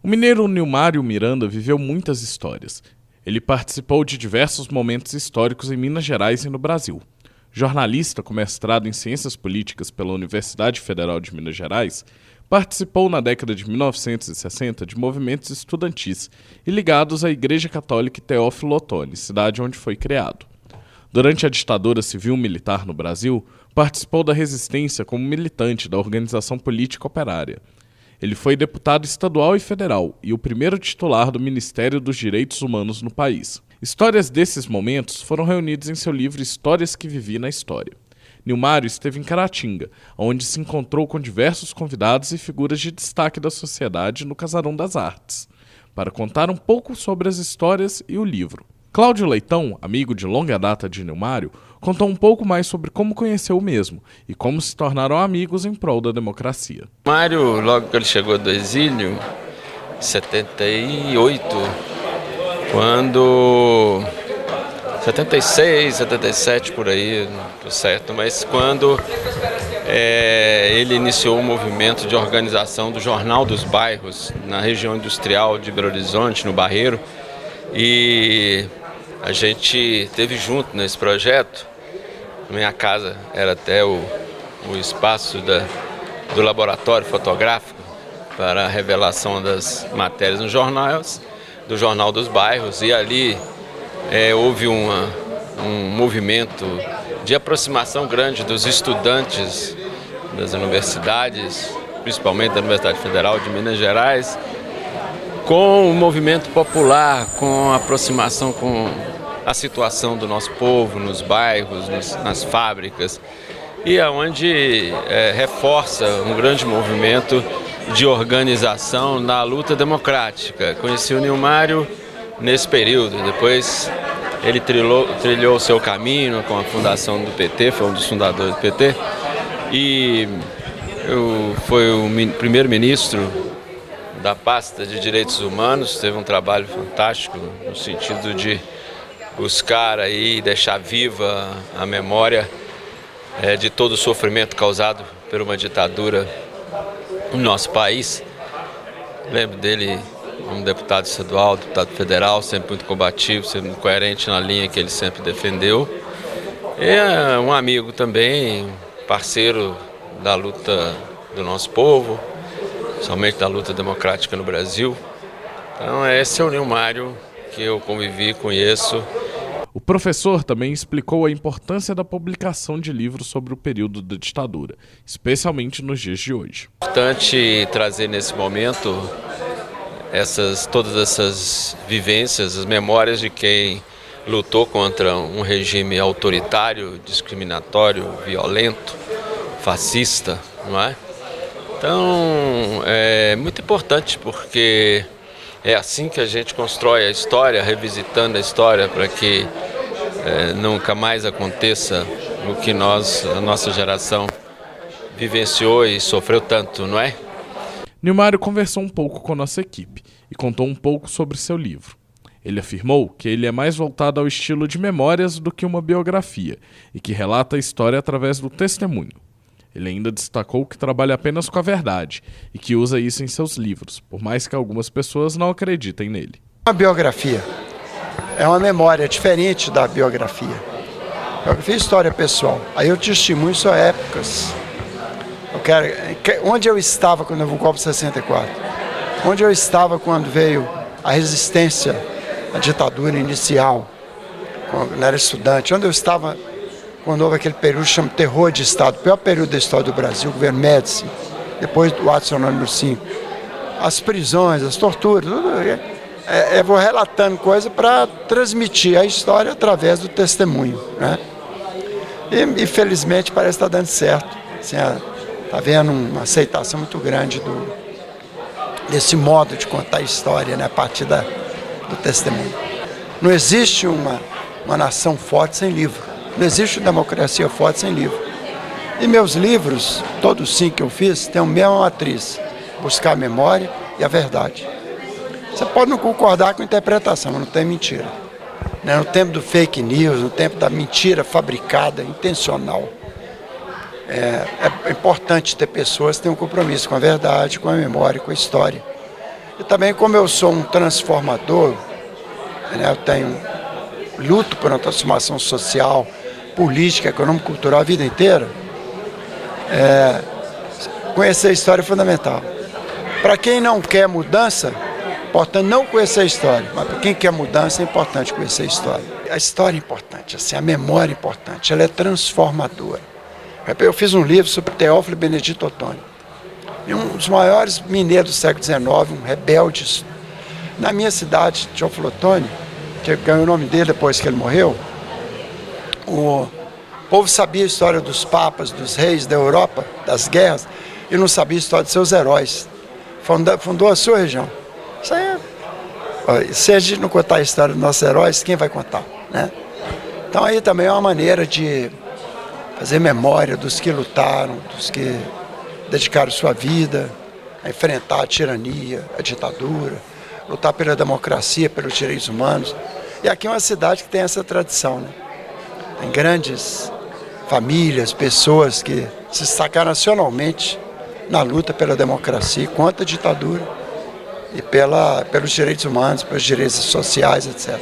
O mineiro Nilmário Miranda viveu muitas histórias. Ele participou de diversos momentos históricos em Minas Gerais e no Brasil. Jornalista com mestrado em Ciências Políticas pela Universidade Federal de Minas Gerais, participou na década de 1960 de movimentos estudantis e ligados à Igreja Católica Teófilo Otoni, cidade onde foi criado. Durante a ditadura civil-militar no Brasil, participou da resistência como militante da organização política operária. Ele foi deputado estadual e federal e o primeiro titular do Ministério dos Direitos Humanos no país. Histórias desses momentos foram reunidas em seu livro Histórias que Vivi na História. Nilmário esteve em Caratinga, onde se encontrou com diversos convidados e figuras de destaque da sociedade no Casarão das Artes, para contar um pouco sobre as histórias e o livro. Cláudio Leitão, amigo de longa data de Nilmário, contou um pouco mais sobre como conheceu o mesmo e como se tornaram amigos em prol da democracia. Mário, logo que ele chegou do exílio, em 78, quando... 76, 77 por aí, não estou certo, mas quando ele iniciou o movimento de organização do Jornal dos Bairros na região industrial de Belo Horizonte, no Barreiro, e a gente esteve junto nesse projeto. Minha casa era até o espaço do laboratório fotográfico para a revelação das matérias nos jornais, do Jornal dos Bairros, e ali houve um movimento de aproximação grande dos estudantes das universidades, principalmente da Universidade Federal de Minas Gerais, com o movimento popular, com a aproximação com a situação do nosso povo nos bairros, nas fábricas, e aonde reforça um grande movimento de organização na luta democrática. Conheci o Nilmário nesse período, depois ele trilhou o seu caminho com a fundação do PT, foi um dos fundadores do PT, e foi o primeiro-ministro da pasta de Direitos Humanos, teve um trabalho fantástico no sentido de buscar aí deixar viva a memória de todo o sofrimento causado por uma ditadura no nosso país. Lembro dele como deputado estadual, deputado federal, sempre muito combativo, sempre muito coerente na linha que ele sempre defendeu. É um amigo também, parceiro da luta do nosso povo, somente da luta democrática no Brasil. Então esse é o Nilmário que eu convivi, conheço. O professor também explicou a importância da publicação de livros sobre o período da ditadura, especialmente nos dias de hoje. É importante trazer nesse momento todas essas vivências, as memórias de quem lutou contra um regime autoritário, discriminatório, violento, fascista, não é? Então, é muito importante porque é assim que a gente constrói a história, revisitando a história para que nunca mais aconteça o que a nossa geração vivenciou e sofreu tanto, não é? Nilmário conversou um pouco com nossa equipe e contou um pouco sobre seu livro. Ele afirmou que ele é mais voltado ao estilo de memórias do que uma biografia e que relata a história através do testemunho. Ele ainda destacou que trabalha apenas com a verdade e que usa isso em seus livros, por mais que algumas pessoas não acreditem nele. A biografia é uma memória diferente da biografia. Biografia é história pessoal. Aí eu testemunho só épocas. Onde eu estava quando houve o golpe de 64? Onde eu estava quando veio a resistência, a ditadura inicial, quando eu era estudante? Onde eu estava quando houve aquele período que chama terror de Estado, o pior período da história do Brasil, o governo Médici, depois do ato número 5. As prisões, as torturas, tudo. Eu vou relatando coisa para transmitir a história através do testemunho, né? E felizmente parece que está dando certo. Está havendo uma aceitação muito grande desse modo de contar a história, né, a partir do testemunho. Não existe uma nação forte sem livro. Não existe democracia forte sem livro. E meus livros, todos os 5 que eu fiz, têm a mesma matriz: buscar a memória e a verdade. Você pode não concordar com a interpretação, mas não tem mentira. No tempo do fake news, no tempo da mentira fabricada, intencional, é importante ter pessoas que tenham um compromisso com a verdade, com a memória, com a história. E também, como eu sou um transformador, né, luto por uma transformação social, política, econômica, cultural a vida inteira, conhecer a história é fundamental. Para quem não quer mudança, é importante não conhecer a história, mas para quem quer mudança é importante conhecer a história. A história é importante, assim, a memória é importante, ela é transformadora. Eu fiz um livro sobre Teófilo Benedito Ottoni, um dos maiores mineiros do século XIX, um rebelde. Na minha cidade, Teófilo Ottoni, que ganhou o nome dele depois que ele morreu, o povo sabia a história dos papas, dos reis da Europa, das guerras, e não sabia a história de seus heróis. Fundou a sua região. Isso aí se a gente não contar a história dos nossos heróis, quem vai contar, né? Então aí também é uma maneira de fazer memória dos que lutaram, dos que dedicaram sua vida a enfrentar a tirania, a ditadura, lutar pela democracia, pelos direitos humanos. E aqui é uma cidade que tem essa tradição, né? Tem grandes famílias, pessoas que se destacaram nacionalmente na luta pela democracia, contra a ditadura e pelos direitos humanos, pelos direitos sociais, etc.